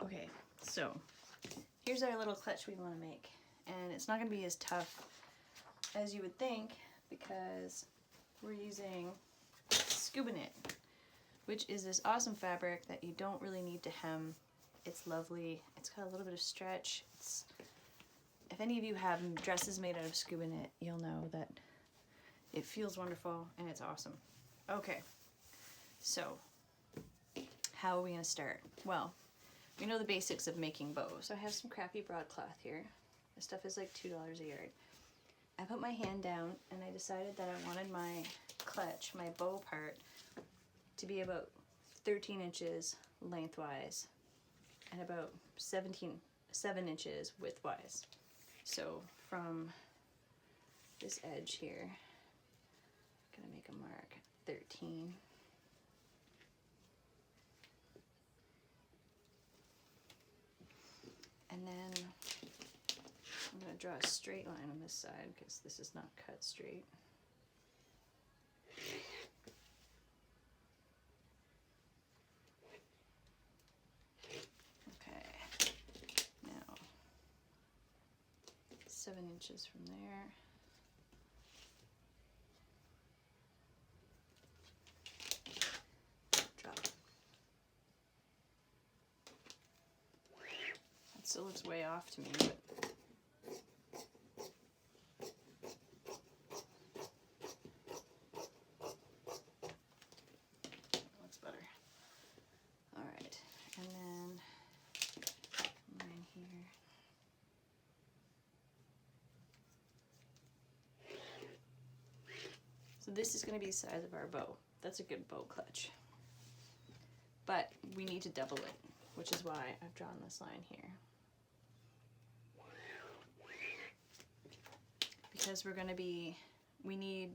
Okay, so here's our little clutch we want to make, and it's not going to be as tough as you would think because we're using scuba knit, which is this awesome fabric that you don't really need to hem. It's lovely. It's got a little bit of stretch. If any of you have dresses made out of scuba knit, you'll know that it feels wonderful and it's awesome. Okay, so how are we going to start? Well, we know the basics of making bows. So I have some crappy broadcloth here. This stuff is like $2 a yard. I put my hand down and I decided that I wanted my clutch, my bow part, to be about 13 inches lengthwise and about 7 inches widthwise. So from this edge here, I'm gonna make a mark at 13. And then I'm going to draw a straight line on this side because this is not cut straight. Okay, now 7 inches from there. Drop. That still looks way off to me, but looks better. All right, and then mine here. So this is going to be the size of our bow. That's a good bow clutch. But we need to double it, which is why I've drawn this line here. Because we need,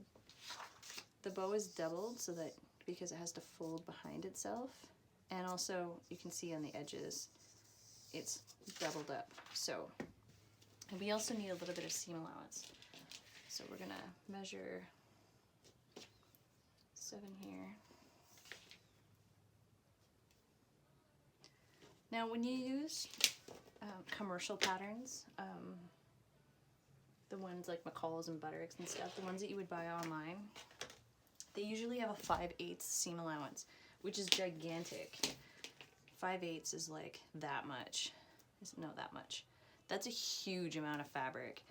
the bow is doubled so that, because it has to fold behind itself. And also you can see on the edges, it's doubled up. So, and we also need a little bit of seam allowance. So we're gonna measure 7 here. Now when you use commercial patterns, the ones like McCall's and Buttericks and stuff, the ones that you would buy online, they usually have a 5/8 seam allowance, which is gigantic. 5/8 is like that much. No, that much. That's a huge amount of fabric.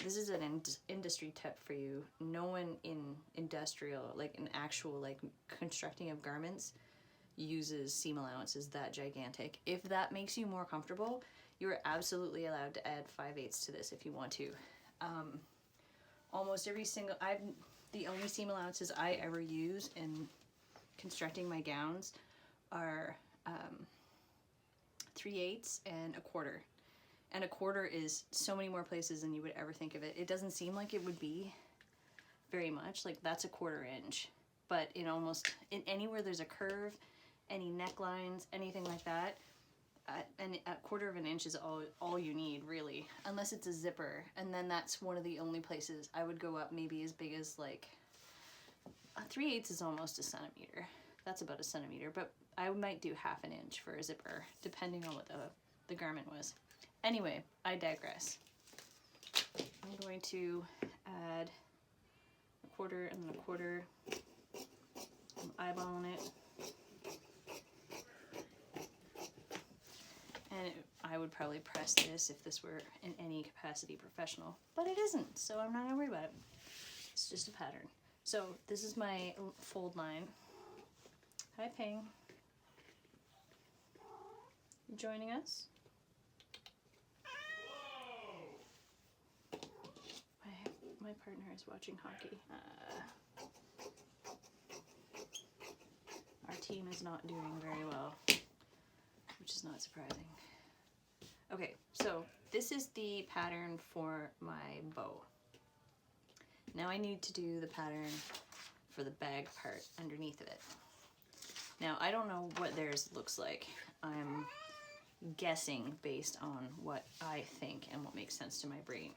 This is an industry tip for you. No one in industrial, like in actual like constructing of garments, uses seam allowances that gigantic. If that makes you more comfortable, you are absolutely allowed to add 5/8 to this if you want to. Almost every single, the only seam allowances I ever use in constructing my gowns are 3/8 and 1/4. And 1/4 is so many more places than you would ever think of it. It doesn't seem like it would be very much, like that's 1/4 inch. But in anywhere there's a curve, any necklines, anything like that, and 1/4 of an inch is all you need really, unless it's a zipper, and then that's one of the only places I would go up maybe as big as like 3/8 is almost a centimeter. That's about a centimeter, but I might do 1/2 inch for a zipper depending on what the garment was. Anyway, I digress. I'm going to add 1/4 and then 1/4. I'm eyeballing it. And I would probably press this if this were in any capacity professional, but it isn't, so I'm not gonna worry about it. It's just a pattern. So this is my fold line. Hi, Ping. You joining us? My partner is watching hockey. Our team is not doing very well, which is not surprising. Okay, so this is the pattern for my bow. Now I need to do the pattern for the bag part underneath of it. Now I don't know what theirs looks like. I'm guessing based on what I think and what makes sense to my brain.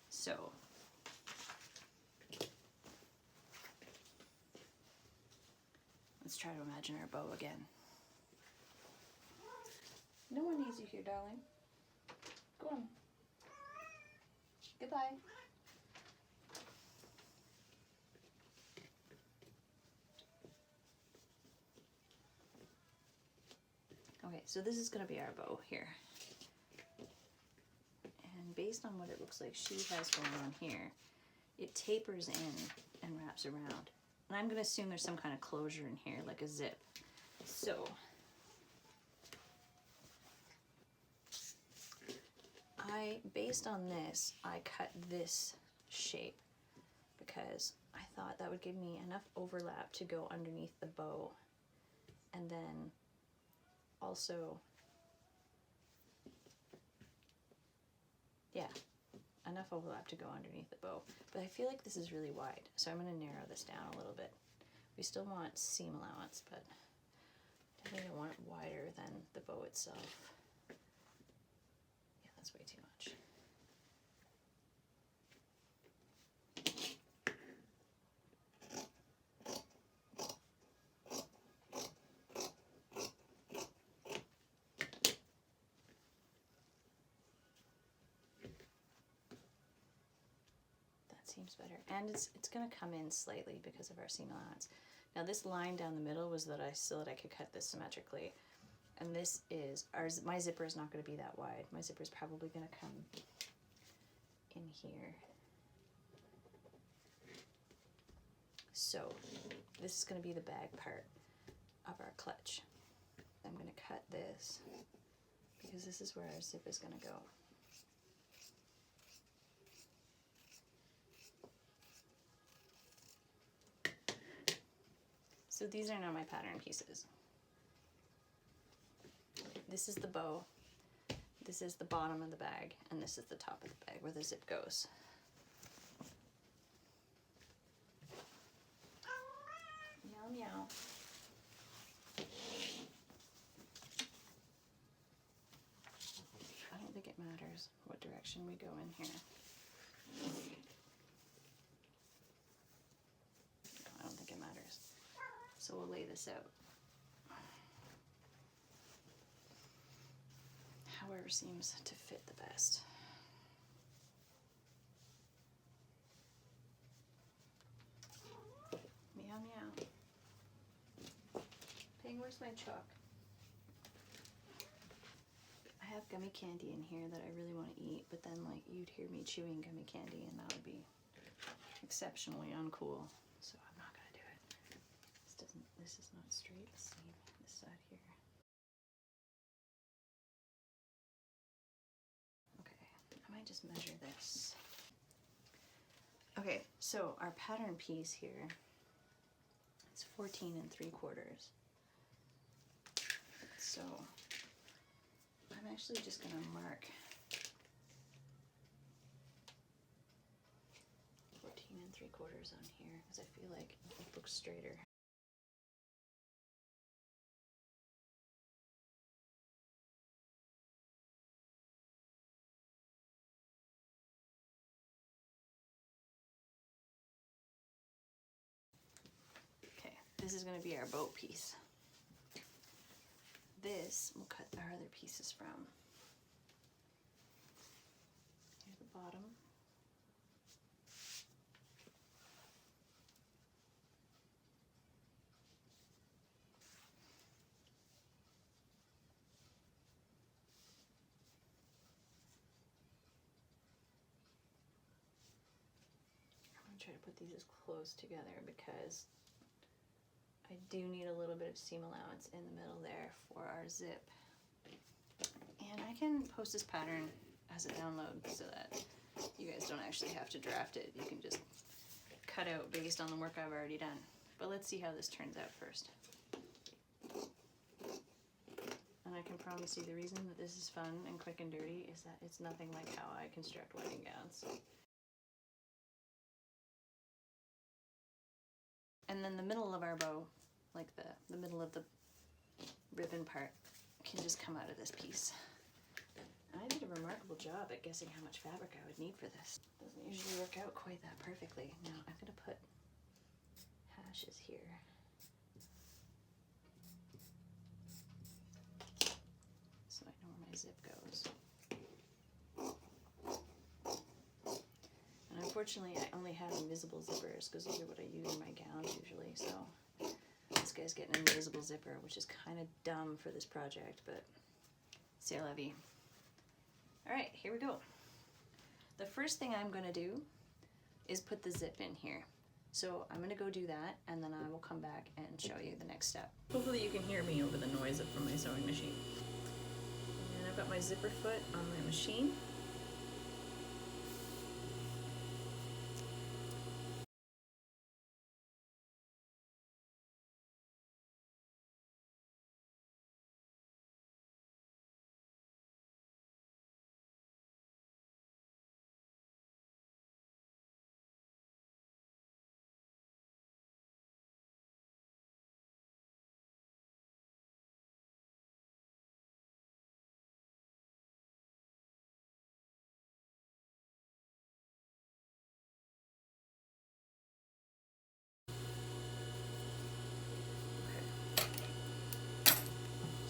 So let's try to imagine our bow again. Easy here, darling. Go on. Goodbye. Okay, so this is going to be our bow here. And based on what it looks like she has going on here, it tapers in and wraps around. And I'm going to assume there's some kind of closure in here, like a zip. So based on this, I cut this shape because I thought that would give me enough overlap to go underneath the bow, and then also, yeah, enough overlap to go underneath the bow. But I feel like this is really wide, so I'm going to narrow this down a little bit. We still want seam allowance, but definitely don't want it wider than the bow itself. Yeah, that's way too much. Seems better, and it's going to come in slightly because of our seam allowance. Now this line down the middle was so that I could cut this symmetrically, and this is my zipper is not going to be that wide. My zipper is probably going to come in here. So this is going to be the bag part of our clutch. I'm going to cut this because this is where our zip is going to go. So these are now my pattern pieces. This is the bow, this is the bottom of the bag, and this is the top of the bag where the zip goes. Meow meow. I don't think it matters what direction we go in here. I don't think it matters. So we'll lay this out. However seems to fit the best. Meow meow. Ping, where's my chalk? I have gummy candy in here that I really want to eat, but then like you'd hear me chewing gummy candy and that would be exceptionally uncool. So I'm not gonna do it. This is not straight. Let's see this side here. Okay, I might just measure this. Okay, so our pattern piece here, it's 14 3/4. So I'm actually just gonna mark 14 3/4 on here because I feel like it looks straighter. This is going to be our boat piece. This we'll cut our other pieces from. Here's the bottom. I'm going to try to put these as close together because I do need a little bit of seam allowance in the middle there for our zip. And I can post this pattern as a download so that you guys don't actually have to draft it. You can just cut out based on the work I've already done. But let's see how this turns out first. And I can promise you the reason that this is fun and quick and dirty is that it's nothing like how I construct wedding gowns. And then the middle of our bow, like the middle of the ribbon part, can just come out of this piece. I did a remarkable job at guessing how much fabric I would need for this. Doesn't usually work out quite that perfectly. Now I'm going to put hashes here. So I know where my my zip goes. And unfortunately, I only have invisible zippers because those are what I use in my gowns usually. So this guy's getting an invisible zipper, which is kind of dumb for this project, but c'est la vie. All right, here we go. The first thing I'm going to do is put the zip in here. So I'm going to go do that, and then I will come back and show you the next step. Hopefully you can hear me over the noise from my sewing machine. And I've got my zipper foot on my machine.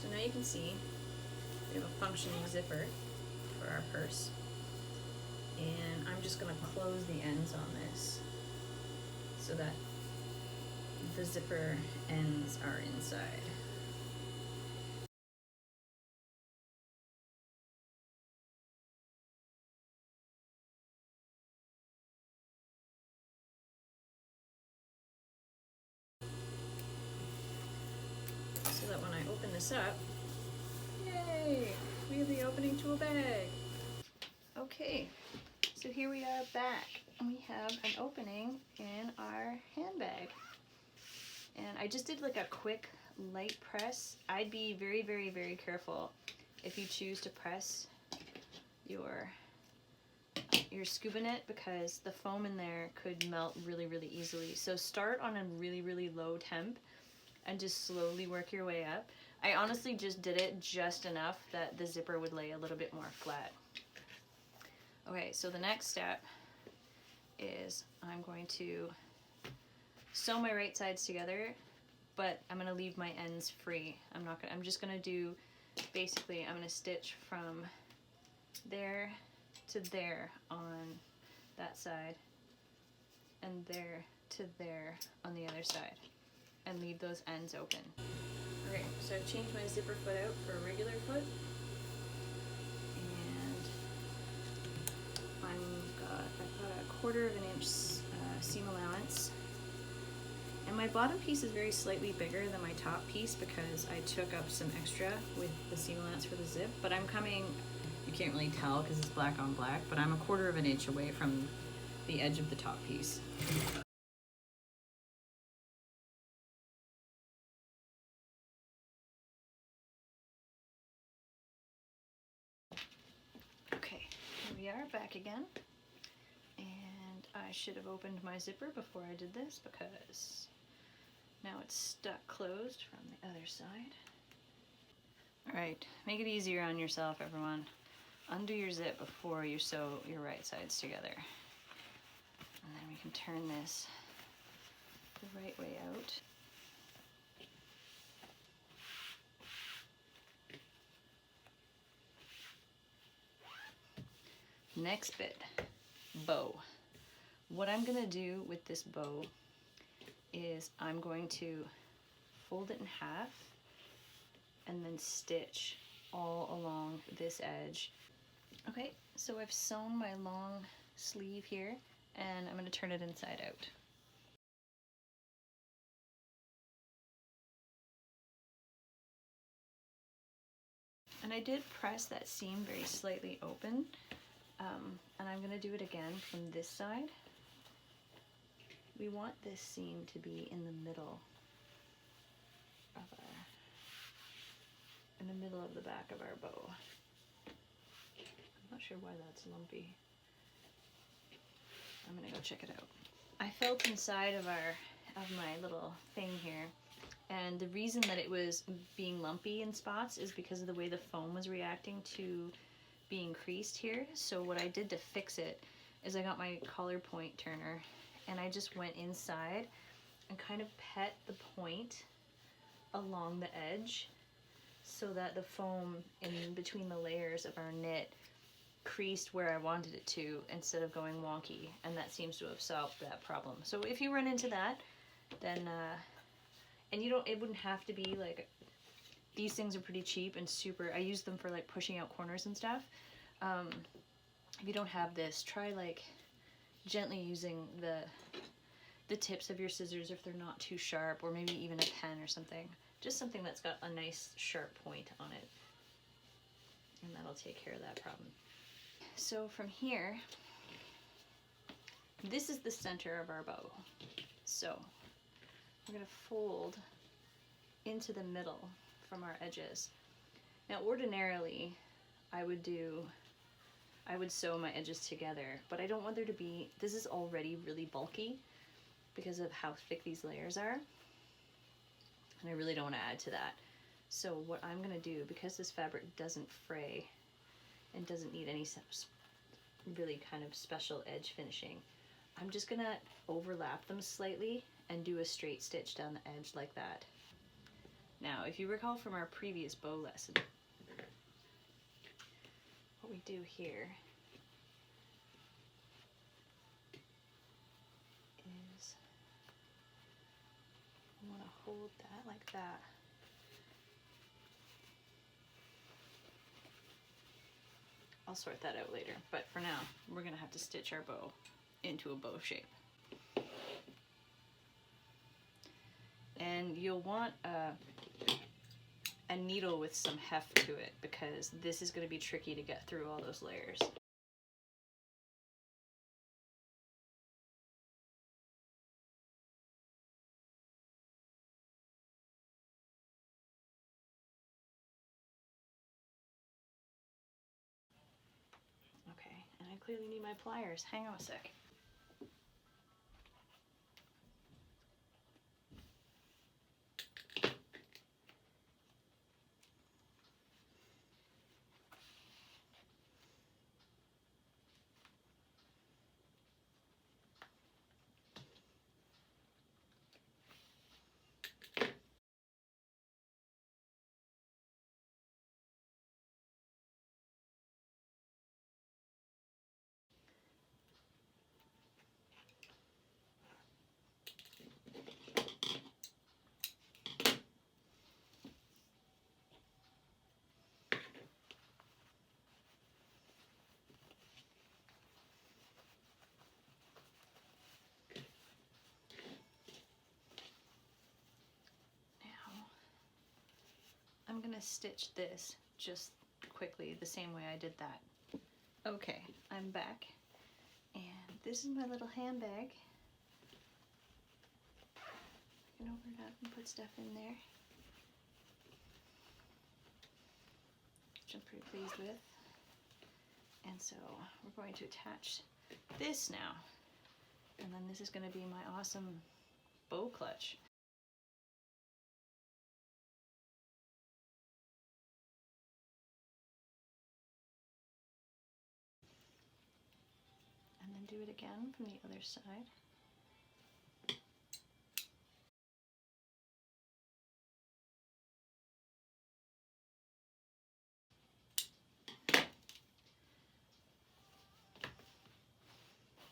So now you can see we have a functioning zipper for our purse. And I'm just going to close the ends on this so that the zipper ends are inside. So that when I open this up, yay, we have the opening to a bag. Okay, so here we are back. We have an opening in our handbag. And I just did like a quick light press. I'd be very, very, very careful if you choose to press your scuba knit because the foam in there could melt really, really easily. So start on a really, really low temp and just slowly work your way up. I honestly just did it just enough that the zipper would lay a little bit more flat. Okay, so the next step is I'm going to sew my right sides together, but I'm going to leave my ends free. I'm just going to do, basically, I'm going to stitch from there to there on that side and there to there on the other side and leave those ends open. Okay, so I've changed my zipper foot out for a regular foot, and I've got a 1/4 of an inch seam allowance, and my bottom piece is very slightly bigger than my top piece because I took up some extra with the seam allowance for the zip, but I'm coming, you can't really tell because it's black on black, but I'm a 1/4 of an inch away from the edge of the top piece. Okay, here we are back again, and I should have opened my zipper before I did this because now it's stuck closed from the other side. Alright, make it easier on yourself, everyone. Undo your zip before you sew your right sides together. And then we can turn this the right way out. Next bit, bow. What I'm going to do with this bow is I'm going to fold it in half and then stitch all along this edge. Okay, so I've sewn my long sleeve here and I'm going to turn it inside out. And I did press that seam very slightly open, and I'm going to do it again from this side. We want this seam to be in the middle of the back of our bow. I'm not sure why that's lumpy. I'm gonna go check it out. I felt inside of my little thing here, and the reason that it was being lumpy in spots is because of the way the foam was reacting to being creased here. So what I did to fix it is I got my collar point turner and I just went inside and kind of pet the point along the edge so that the foam in between the layers of our knit creased where I wanted it to instead of going wonky, and that seems to have solved that problem. So if you run into that, then and you don't, it wouldn't have to be like, these things are pretty cheap and super, I use them for like pushing out corners and stuff. If you don't have this, try like gently using the tips of your scissors if they're not too sharp, or maybe even a pen or something, just something that's got a nice sharp point on it, and that'll take care of that problem. So from here, this is the center of our bow. So we're going to fold into the middle from our edges. Now ordinarily I would sew my edges together, but I don't want there to be, this is already really bulky because of how thick these layers are, and I really don't want to add to that. So what I'm going to do, because this fabric doesn't fray and doesn't need any really kind of special edge finishing, I'm just going to overlap them slightly and do a straight stitch down the edge like that. Now, if you recall from our previous bow lesson, what we do here is I want to hold that like that. I'll sort that out later, but for now, we're going to have to stitch our bow into a bow shape. And you'll want a needle with some heft to it, because this is going to be tricky to get through all those layers. Okay, and I clearly need my pliers. Hang on a sec. I'm gonna stitch this just quickly the same way I did that. Okay, I'm back, and this is my little handbag. I can open it up and put stuff in there, which I'm pretty pleased with. And so we're going to attach this now, and then this is going to be my awesome bow clutch. And then do it again from the other side.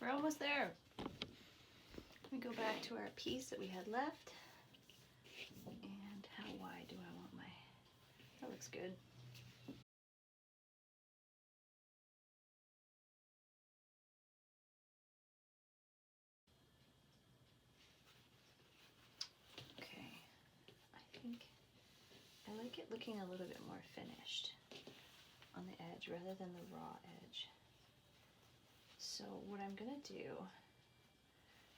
We're almost there. Let me go back to our piece that we had left. And how wide do I want my, that looks good. Okay, I think I like it looking a little bit more finished on the edge rather than the raw edge. So what I'm gonna do,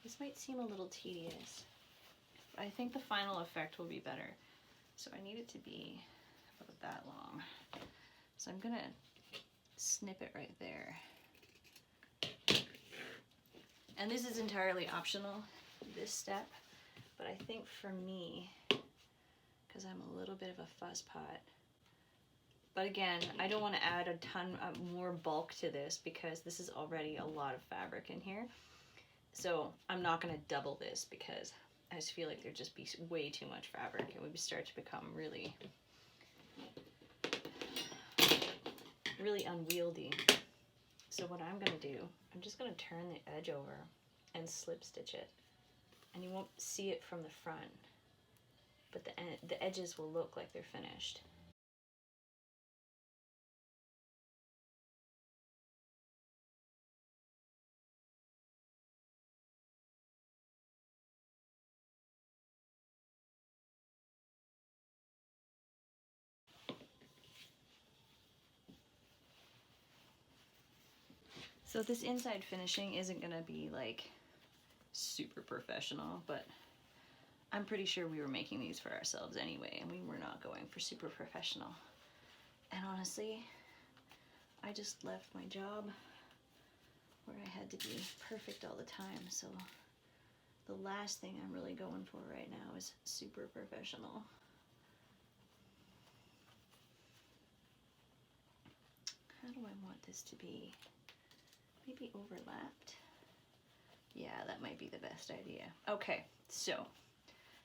this might seem a little tedious, but I think the final effect will be better. So I need it to be about that long. So I'm gonna snip it right there. And this is entirely optional, this step, but I think for me, because I'm a little bit of a fuzzpot, but again, I don't want to add a ton of more bulk to this because this is already a lot of fabric in here. So I'm not going to double this because I just feel like there'd just be way too much fabric. It would start to become really really unwieldy. So what I'm going to do, I'm just going to turn the edge over and slip stitch it. And you won't see it from the front, but the edges will look like they're finished. So this inside finishing isn't going to be like super professional, but I'm pretty sure we were making these for ourselves anyway, and we were not going for super professional. And honestly, I just left my job where I had to be perfect all the time, so the last thing I'm really going for right now is super professional. How do I want this to be? Maybe overlapped? Yeah, that might be the best idea. Okay, so,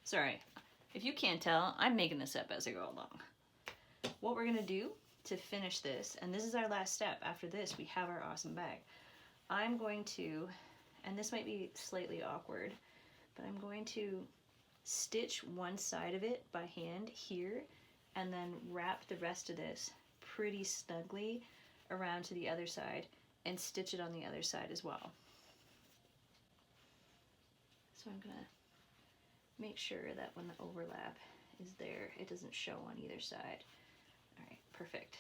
sorry. If you can't tell, I'm making this up as I go along. What we're gonna do to finish this, and this is our last step, after this we have our awesome bag. I'm going to, and this might be slightly awkward, but I'm going to stitch one side of it by hand here, and then wrap the rest of this pretty snugly around to the other side and stitch it on the other side as well. So I'm gonna make sure that when the overlap is there, it doesn't show on either side. All right, perfect.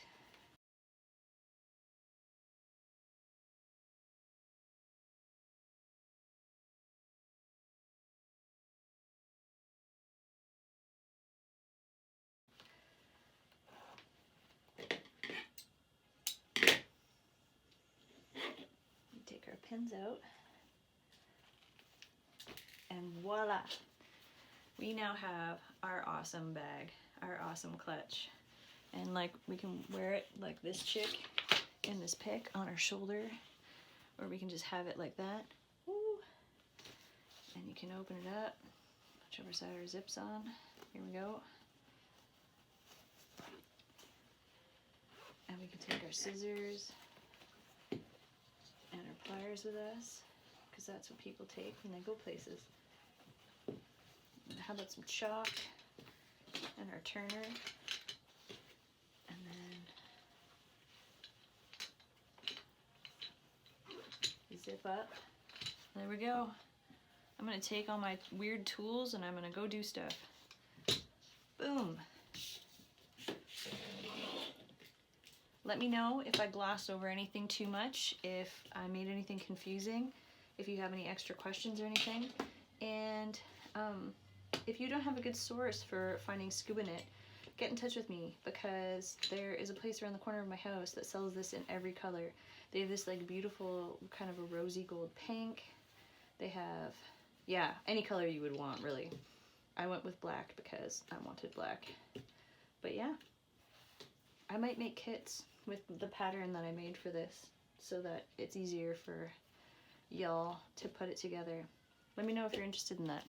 Take our pins out, and voila! We now have our awesome bag, our awesome clutch. And like, we can wear it like this chick in this pic on our shoulder, or we can just have it like that. Woo. And you can open it up, whichever side our zip's on. Here we go. And we can take our scissors and our pliers with us, because that's what people take when they go places. And how about some chalk and our turner, and then zip up. There we go. I'm gonna take all my weird tools and I'm gonna go do stuff. Boom. Let me know if I glossed over anything too much, if I made anything confusing, if you have any extra questions or anything. And if you don't have a good source for finding scuba knit, get in touch with me, because there is a place around the corner of my house that sells this in every color. They have this like beautiful kind of a rosy gold pink. They have, yeah, any color you would want, really. I went with black because I wanted black. But yeah, I might make kits with the pattern that I made for this so that it's easier for y'all to put it together. Let me know if you're interested in that.